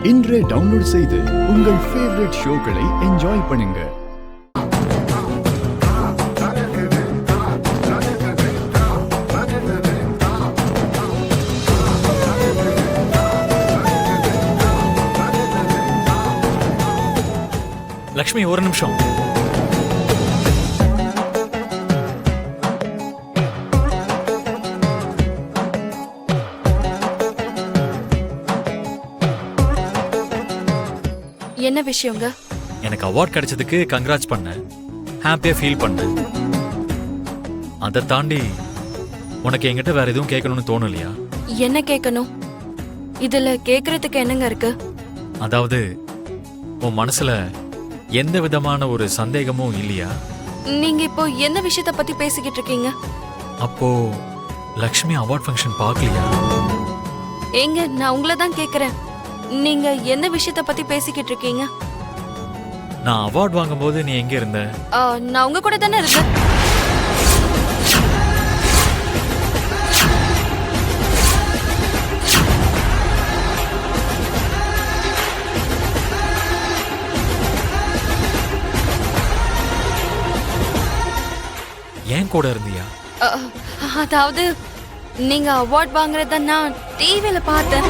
இன்றே டவுன்லோட் செய்து உங்கள் ஃபேவரட் ஷோக்களை என்ஜாய் பண்ணுங்க. லக்ஷ்மி ஒரு நிமிஷம். என்ன விஷயங்க? எனக்கு அவார்ட் கிடைச்சதுக்கு கங்க்ராட்ஸ் பண்ண, ஹாப்பியா ஃபீல் பண்ண. அதை தாண்டி உனக்கு என்கிட்ட வேற எதுவும் கேட்கணும்னு தோணலையா? என்ன கேட்கணும்? இதுல கேக்குறதுக்கு என்னங்க இருக்கு? அதாவது உன் மனசுல எந்த விதமான ஒரு சந்தேகமும் இல்லையா? நீங்க இப்போ என்ன விஷயத்த பத்தி பேசிக்கிட்டு இருக்கீங்க? அப்போ லக்ஷ்மி அவார்ட் ஃபங்க்ஷன் பார்க்கலையா? ஏங்க, நான் உங்களை தான் கேக்குறேன். நீங்க என்ன விஷயத்த பத்தி பேசிக்கிட்டு இருக்கீங்க? நான் அவார்ட் வாங்கும்போது நீ எங்க இருந்த? நான் உங்க கூட தானே இருக்கேன். ஏன் கூட இருந்தியா? அதாவது நீங்க அவார்ட் வாங்குறத நான் டிவில பார்த்தேன்.